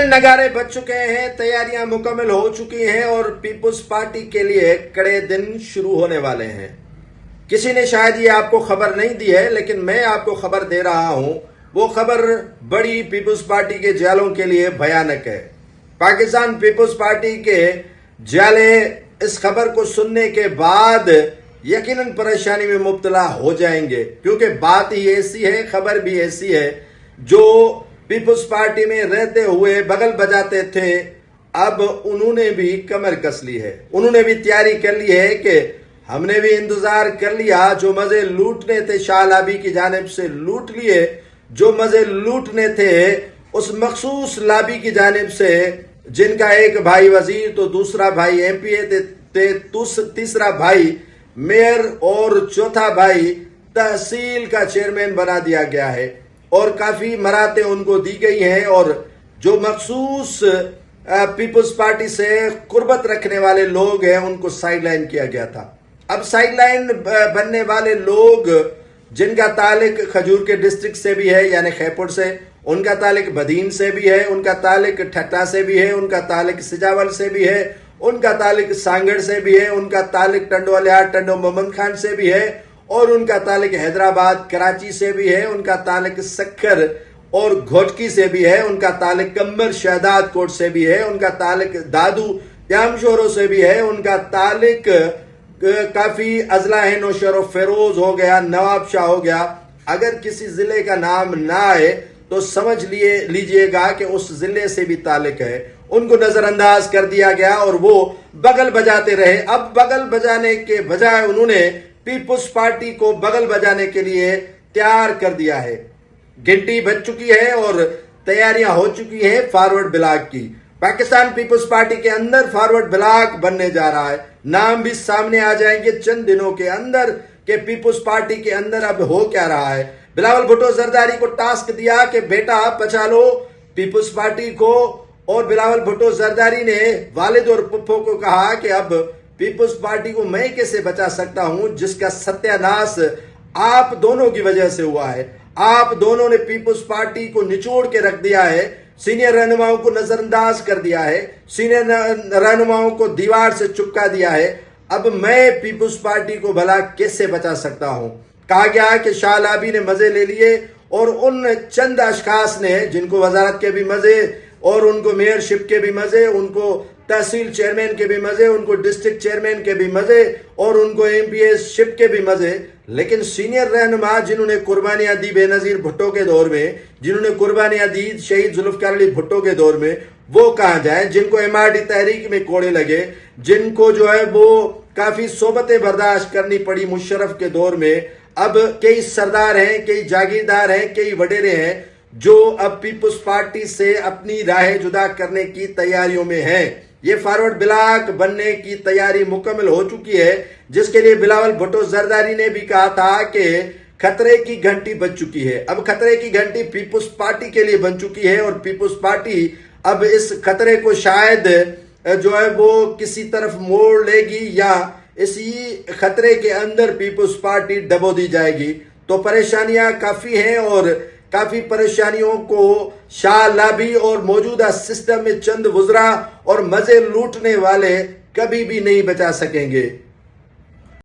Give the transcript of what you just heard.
नगारे बज चुके हैं, तैयारियां मुकम्मल हो चुकी हैं और पीपुल्स पार्टी के लिए कड़े दिन शुरू होने वाले हैं। किसी ने शायद ये आपको खबर नहीं दी है, लेकिन मैं आपको खबर दे रहा हूं। वो खबर बड़ी पीपुल्स पार्टी के जालों के लिए भयानक है। पाकिस्तान पीपुल्स पार्टी के जाले इस खबर को सुनने के बाद यकीनन परेशानी में मुब्तला हो जाएंगे, क्योंकि बात ही ऐसी है, खबर भी ऐसी है। जो पीपुल्स पार्टी में रहते हुए बगल बजाते थे, अब उन्होंने भी कमर कस ली है। उन्होंने भी तैयारी कर ली है कि हमने भी इंतजार कर लिया। जो मजे लूटने थे शाह लाबी की जानिब से लूट लिए, जो मजे लूटने थे उस मखसूस लाबी की जानिब से, जिनका एक भाई वजीर तो दूसरा भाई एमपीए थे, तीसरा भाई मेयर और चौथा भाई तहसील का चेयरमैन बना दिया गया है और काफी मराते उनको दी गई हैं। और जो मखसूस पीपुल्स पार्टी से कुर्बत रखने वाले लोग हैं उनको साइडलाइन किया गया था। अब साइडलाइन बनने वाले लोग जिनका ताल्लुक खजूर के डिस्ट्रिक्ट से भी है, यानी खैपुर से, उनका ताल्लुक बदीन से भी है, उनका ताल्लुक ठट्टा से भी है, उनका ताल्लुक सिजावल से भी है, उनका ताल्लुक सांगड़ से भी है, उनका ताल्लुक टंडो मोहम्मद खान से भी है, और उनका ताल्लुक हैदराबाद कराची से भी है, उनका ताल्लुक सक्कर और घोटकी से भी है, उनका ताल्लुक कम्बर शहदाद कोट से भी है, उनका ताल्लुक दादू त्यामशोरों से भी है, उनका ताल्लुक काफी अजला है, नौशर फेरोज हो गया, नवाब शाह हो गया। अगर किसी जिले का नाम ना आए तो समझ लीजिएगा कि उस जिले से भी ताल्लुक है। उनको नजरअंदाज कर दिया गया और वो बगल बजाते रहे। अब बगल बजाने के बजाय उन्होंने पीपुल्स पार्टी को बगल बजाने के लिए तैयार कर दिया है। घंटी बज चुकी है और तैयारियां हो चुकी हैं फॉरवर्ड ब्लॉक की। पाकिस्तान पीपुल्स पार्टी के अंदर फॉरवर्ड ब्लॉक बनने जा रहा है। नाम भी सामने आ जाएंगे चंद दिनों के अंदर कि पीपुल्स पार्टी के अंदर अब हो क्या रहा है। बिलावल भुट्टो जरदारी को टास्क दिया कि बेटा आप बचा लो पीपुल्स पार्टी को, और बिलावल भुट्टो जरदारी ने वालिद और पुप्पो को कहा कि अब पीपुल्स पार्टी को मैं कैसे बचा सकता हूं, जिसका सत्यानाश आप दोनों की वजह से हुआ है। आप दोनों ने पीपुल्स पार्टी को निचोड़ के रख दिया है, सीनियर रहनुमाओं को नजरअंदाज कर दिया है, सीनियर रहनुमाओं को दीवार से चिपका दिया है। अब मैं पीपुल्स पार्टी को भला कैसे बचा सकता हूं। कहा गया कि शाह लाबी ने मजे ले लिए और उन चंद अशखास ने, जिनको वजारत के भी मजे और उनको मेयरशिप के भी मजे, उनको तहसील चेयरमैन के भी मजे, उनको डिस्ट्रिक्ट चेयरमैन के भी मजे और उनको एमपीए शिप के भी मजे, लेकिन सीनियर रहनुमा जिन्होंने कुर्बानियां दी बेनजीर भुट्टो के दौर में, जिन्होंने कुर्बानियां दी शहीद जुल्फकार अली भुट्टो के दौर में, वो कहां जाए। जिनको एमआरडी तहरीक में कोड़े लगे, जिनको जो है वो काफी सोबतें बर्दाश्त करनी पड़ी मुशर्रफ के दौर में, अब कई सरदार हैं, कई जागीरदार हैं, कई वडेरे हैं जो अब पीपुल्स पार्टी से अपनी राह जुदा करने की तैयारियों में हैं। ये फॉरवर्ड ब्लॉक बनने की तैयारी मुकम्मल हो चुकी है, जिसके लिए बिलावल भुट्टो जरदारी ने भी कहा था कि खतरे की घंटी बज चुकी है। अब खतरे की घंटी पीपुल्स पार्टी के लिए बन चुकी है और पीपुल्स पार्टी अब इस खतरे को शायद जो है वो किसी तरफ मोड़ लेगी या इसी खतरे के अंदर पीपुल्स पार्टी डबो दी जाएगी। तो परेशानियां काफी हैं और काफी परेशानियों को शाह लाबी और मौजूदा सिस्टम में चंद वुज़रा और मजे लूटने वाले कभी भी नहीं बचा सकेंगे।